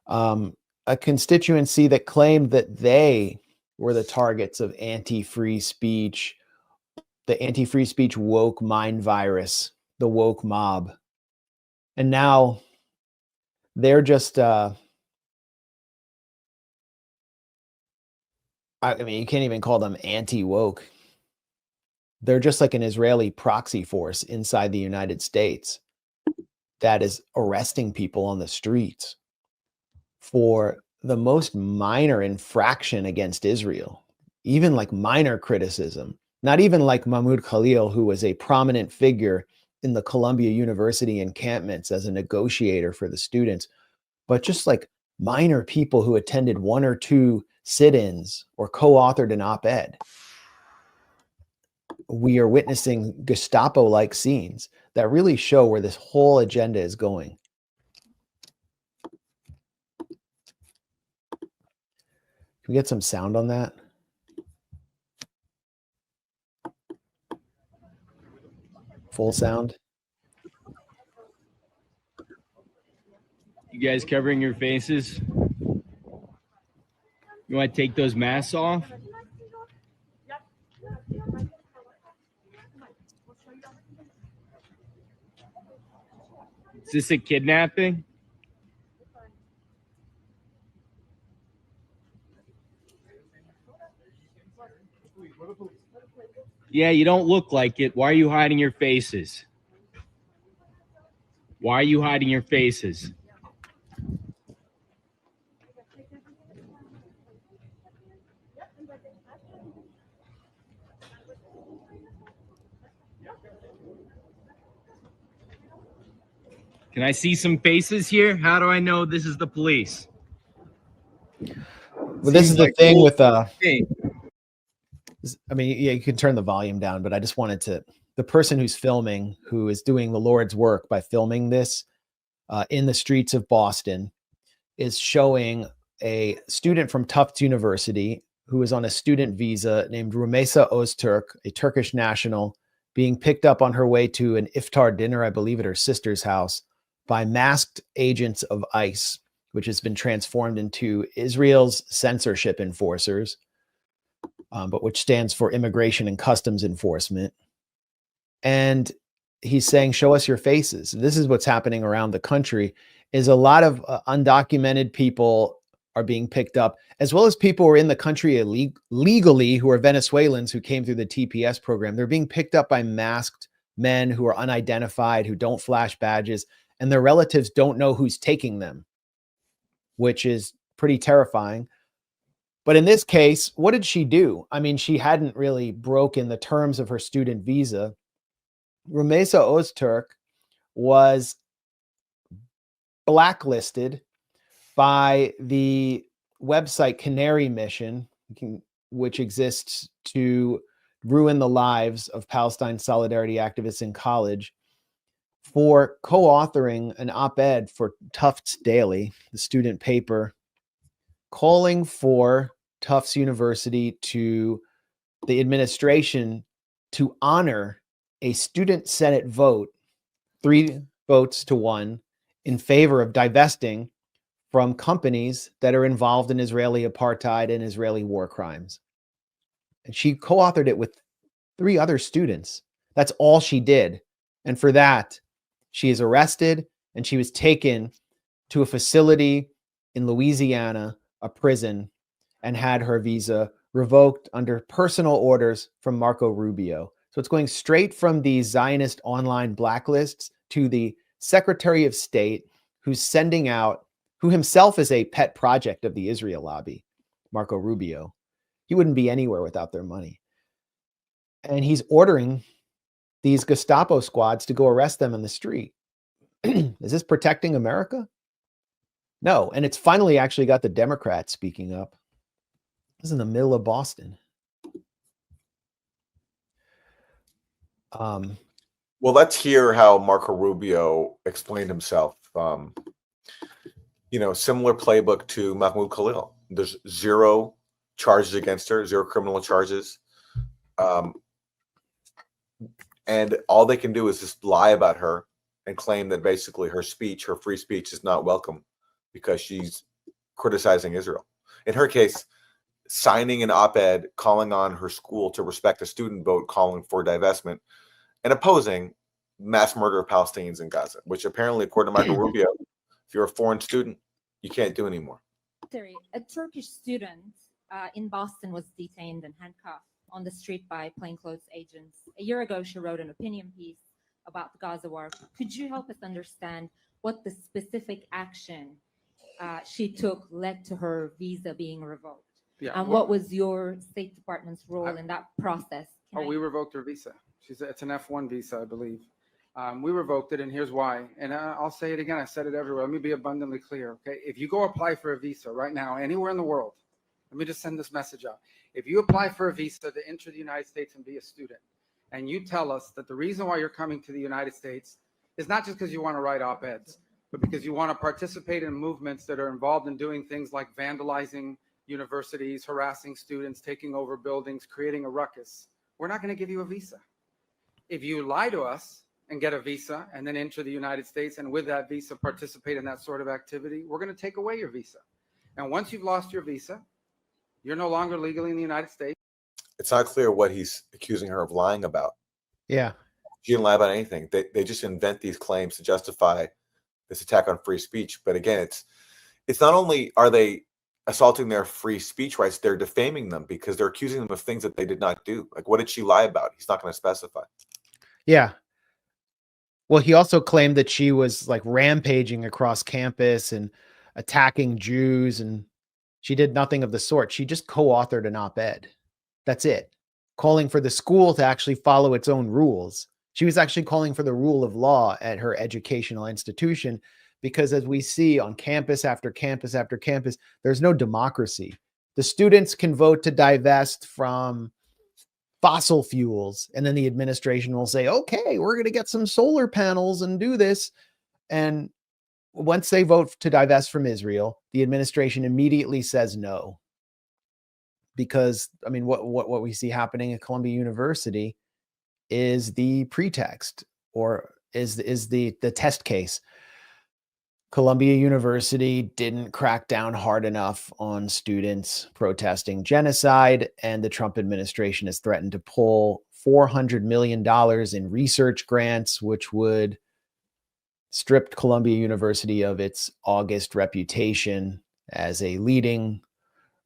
a constituency that claimed that they were the targets of anti-free speech, the anti-free speech woke mind virus, the woke mob. And now they're just, I mean, you can't even call them anti-woke. They're just like an Israeli proxy force inside the United States that is arresting people on the streets for the most minor infraction against Israel, even like minor criticism, not even like Mahmoud Khalil, who was a prominent figure in the Columbia University encampments as a negotiator for the students, but just like minor people who attended one or two sit-ins or co-authored an op-ed. We are witnessing Gestapo-like scenes that really show where this whole agenda is going. Can we get some sound on that? Full sound. You guys covering your faces? You want to take those masks off? Is this a kidnapping? Yeah, you don't look like it. Why are you hiding your faces? Why are you hiding your faces? Can I see some faces here? How do I know this is the police? Well, this is the thing with I mean, yeah, you can turn the volume down, but I just wanted to, the person who's filming, who is doing the Lord's work by filming this in the streets of Boston, is showing a student from Tufts University who is on a student visa named Rumeysa Öztürk, a Turkish national, being picked up on her way to an iftar dinner, I believe at her sister's house, by masked agents of ICE, which has been transformed into Israel's censorship enforcers, but which stands for Immigration and Customs Enforcement. And he's saying, show us your faces. This is what's happening around the country, is a lot of undocumented people are being picked up, as well as people who are in the country legally, who are Venezuelans who came through the TPS program. They're being picked up by masked men who are unidentified, who don't flash badges, and their relatives don't know who's taking them, which is pretty terrifying. But in this case, what did she do? I mean, she hadn't really broken the terms of her student visa. Rumeysa Öztürk was blacklisted by the website Canary Mission, which exists to ruin the lives of Palestine solidarity activists in college, for co-authoring an op-ed for Tufts Daily, the student paper, calling for Tufts University to the administration to honor a student Senate vote, 3 votes to 1, in favor of divesting from companies that are involved in Israeli apartheid and Israeli war crimes. And she co-authored it with 3 other students. That's all she did. And for that, she is arrested and she was taken to a facility in Louisiana, a prison, and had her visa revoked under personal orders from Marco Rubio. So it's going straight from the Zionist online blacklists to the Secretary of State, who's sending out, who himself is a pet project of the Israel lobby, Marco Rubio. He wouldn't be anywhere without their money. And he's ordering these Gestapo squads to go arrest them in the street. Is this protecting America? No. And it's finally actually got the Democrats speaking up. This is in the middle of Boston. Well, let's hear how Marco Rubio explained himself. You know, similar playbook to Mahmoud Khalil. There's 0 charges against her, 0 criminal charges. And all they can do is just lie about her and claim that basically her speech, her free speech, is not welcome because she's criticizing Israel. In her case, signing an op-ed calling on her school to respect a student vote calling for divestment and opposing mass murder of Palestinians in Gaza, which apparently, according to Marco Rubio, if you're a foreign student, you can't do anymore. A Turkish student in Boston was detained and handcuffed on the street by plainclothes agents. A year ago, she wrote an opinion piece about the Gaza war. Could you help us understand what the specific action she took led to her visa being revoked? Yeah, And what was your State Department's role in that process? We revoked her visa. It's an F1 visa, I believe. We revoked it, and here's why. And I'll say it again. I said it everywhere. Let me be abundantly clear, okay? If you go apply for a visa right now, anywhere in the world, let me just send this message out. If you apply for a visa to enter the United States and be a student, and you tell us that the reason why you're coming to the United States is not just because you want to write op-eds, but because you want to participate in movements that are involved in doing things like vandalizing universities, harassing students, taking over buildings, creating a ruckus, we're not going to give you a visa. If you lie to us and get a visa and then enter the United States and with that visa participate in that sort of activity, we're going to take away your visa. And once you've lost your visa, you're no longer legally in the United States. It's not clear what he's accusing her of lying about. Yeah. She didn't lie about anything. They just invent these claims to justify this attack on free speech. But again, it's not only are they assaulting their free speech rights, they're defaming them because they're accusing them of things that they did not do. Like, what did she lie about? He's not going to specify. Yeah. Well, he also claimed that she was like rampaging across campus and attacking Jews, and she did nothing of the sort. She just co-authored an op-ed. That's it. Calling for the school to actually follow its own rules. She was actually calling for the rule of law at her educational institution, because as we see on campus after campus after campus, there's no democracy. The students can vote to divest from fossil fuels, and then the administration will say, okay, we're going to get some solar panels and do this. And once they vote to divest from Israel, the administration immediately says no. Because, I mean, what we see happening at Columbia University is the pretext, or is the test case. Columbia University didn't crack down hard enough on students protesting genocide, and the Trump administration has threatened to pull $400 million in research grants, which would strip Columbia University of its august reputation as a leading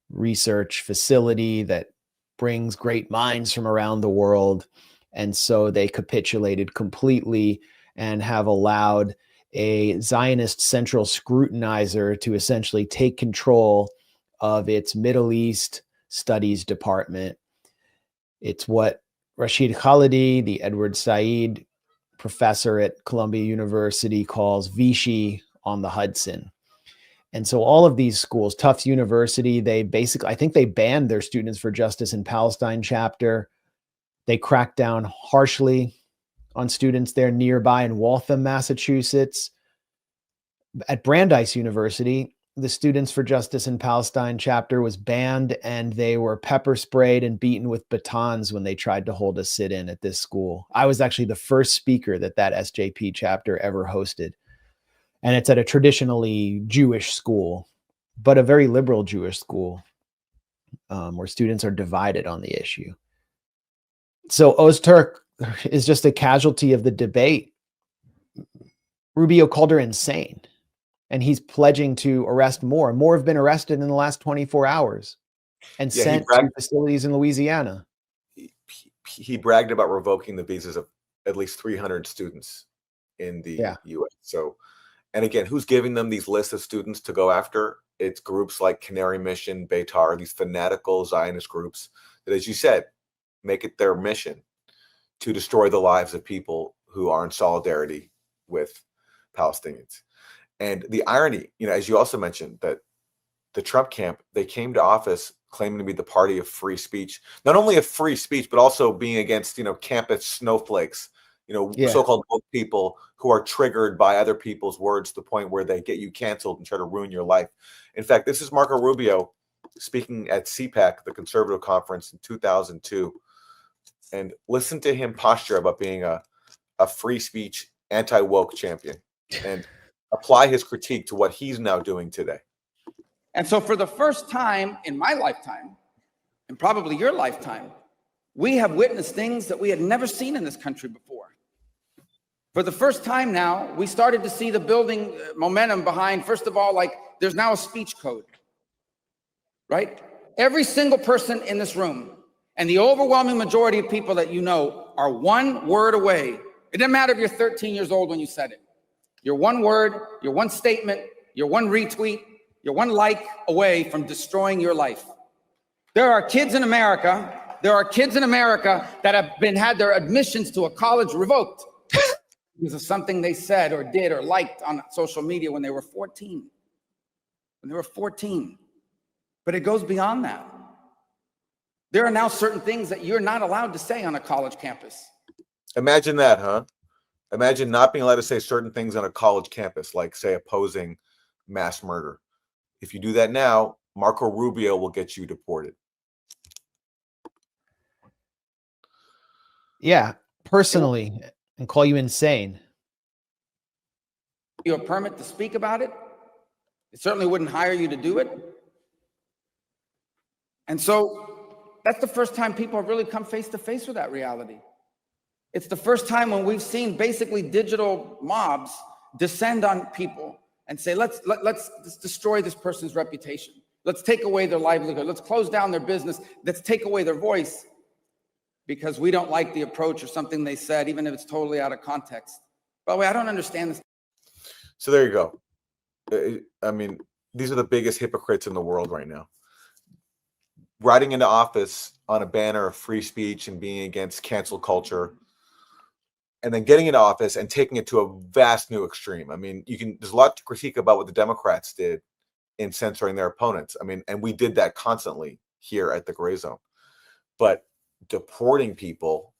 research facility that brings great minds from around the world. And so they capitulated completely and have allowed a Zionist central scrutinizer to essentially take control of its Middle East studies department. It's what Rashid Khalidi, the Edward Said professor at Columbia University, calls Vichy on the Hudson. And so all of these schools, Tufts University, I think they banned their Students for Justice in Palestine chapter. They cracked down harshly on students there nearby in Waltham, Massachusetts. At Brandeis University, the Students for Justice in Palestine chapter was banned, and they were pepper sprayed and beaten with batons when they tried to hold a sit-in at this school. I was actually the first speaker that SJP chapter ever hosted. And it's at a traditionally Jewish school, but a very liberal Jewish school, where students are divided on the issue. So Ozturk is just a casualty of the debate. Rubio called her insane, and he's pledging to arrest more. More have been arrested in the last 24 hours and sent to facilities in Louisiana. He bragged about revoking the visas of at least 300 students in the U.S. So, and again, who's giving them these lists of students to go after? It's groups like Canary Mission, Beitar, these fanatical Zionist groups that, as you said, make it their mission to destroy the lives of people who are in solidarity with Palestinians. And the irony, as you also mentioned, that the Trump camp, they came to office claiming to be the party of free speech, not only of free speech, but also being against, campus snowflakes, so-called woke people who are triggered by other people's words to the point where they get you canceled and try to ruin your life. In fact, this is Marco Rubio speaking at CPAC, the conservative conference in 2002. And listen to him posture about being a free speech, anti-woke champion, and apply his critique to what he's now doing today. And so for the first time in my lifetime, and probably your lifetime, we have witnessed things that we had never seen in this country before. For the first time now, we started to see the building momentum behind, first of all, like there's now a speech code, right? Every single person in this room and the overwhelming majority of people that you know are one word away. It doesn't matter if you're 13 years old when you said it. You're one word, you're one statement, you're one retweet, you're one like away from destroying your life. There are kids in America that have had their admissions to a college revoked because of something they said or did or liked on social media when they were 14. When they were 14. But it goes beyond that. There are now certain things that you're not allowed to say on a college campus. Imagine that, huh? Imagine not being allowed to say certain things on a college campus, like, say, opposing mass murder. If you do that now, Marco Rubio will get you deported. Yeah, personally, and call you insane. You a permit to speak about it. It certainly wouldn't hire you to do it. And so that's the first time people have really come face to face with that reality. It's the first time when we've seen basically digital mobs descend on people and say, let's destroy this person's reputation. Let's take away their livelihood. Let's close down their business. Let's take away their voice because we don't like the approach or something they said, even if it's totally out of context. By the way, I don't understand this. So there you go. I mean, these are the biggest hypocrites in the world right now. Riding into office on a banner of free speech and being against cancel culture, and then getting into office and taking it to a vast new extreme. I mean, there's a lot to critique about what the Democrats did in censoring their opponents. I mean, and we did that constantly here at the Grayzone. But deporting people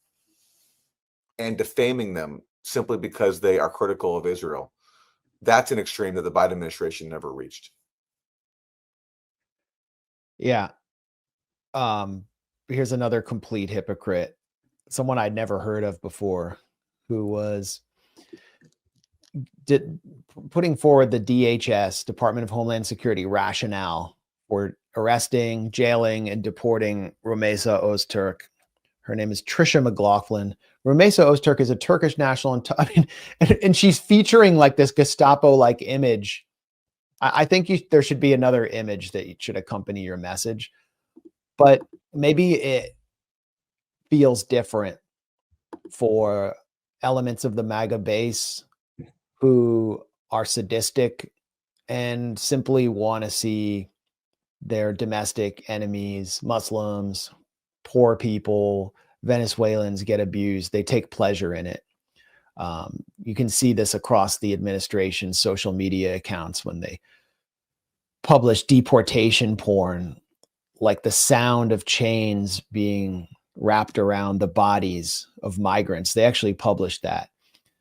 and defaming them simply because they are critical of Israel, that's an extreme that the Biden administration never reached. Yeah. Here's another complete hypocrite, someone I'd never heard of before, who was putting forward the DHS, Department of Homeland Security, rationale for arresting, jailing, and deporting Rumeysa Öztürk. Her name is Trisha McLaughlin. Rumeysa Öztürk is a Turkish national, and she's featuring like this Gestapo-like image. I think there should be another image that should accompany your message, but maybe it feels different for elements of the MAGA base who are sadistic and simply want to see their domestic enemies, Muslims, poor people, Venezuelans get abused. They take pleasure in it. You can see this across the administration's social media accounts when they publish deportation porn, like the sound of chains being wrapped around the bodies of migrants. They actually published that.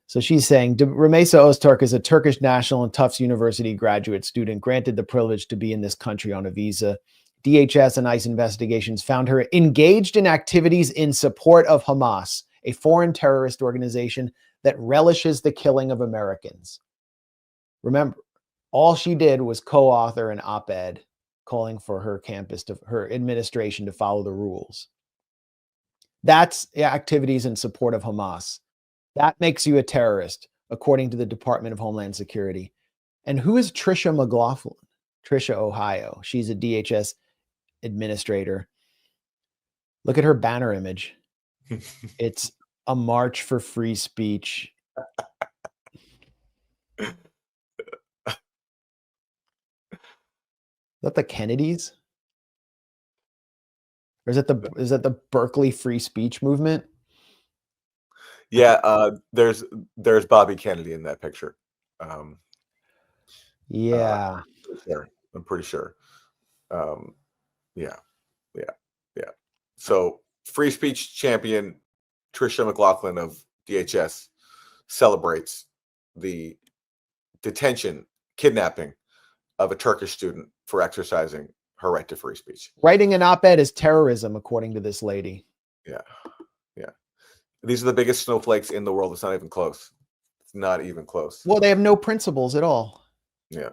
So she's saying, Rumeysa Öztürk is a Turkish national and Tufts University graduate student granted the privilege to be in this country on a visa. DHS and ICE investigations found her engaged in activities in support of Hamas, a foreign terrorist organization that relishes the killing of Americans. Remember, all she did was co-author an op-ed calling for her administration to follow the rules. That's activities in support of Hamas. That makes you a terrorist, according to the Department of Homeland Security. And who is Trisha McLaughlin? Trisha, Ohio. She's a DHS administrator. Look at her banner image. It's a march for free speech. Is that the Kennedys? Or is that the Berkeley free speech movement? Yeah, there's Bobby Kennedy in that picture. Yeah. I'm pretty sure. Yeah. So free speech champion Trisha McLaughlin of DHS celebrates the detention, kidnapping of a Turkish student for exercising her right to free speech. Writing an op-ed is terrorism, according to this lady. Yeah. These are the biggest snowflakes in the world. It's not even close. It's not even close. Well, they have no principles at all. Yeah.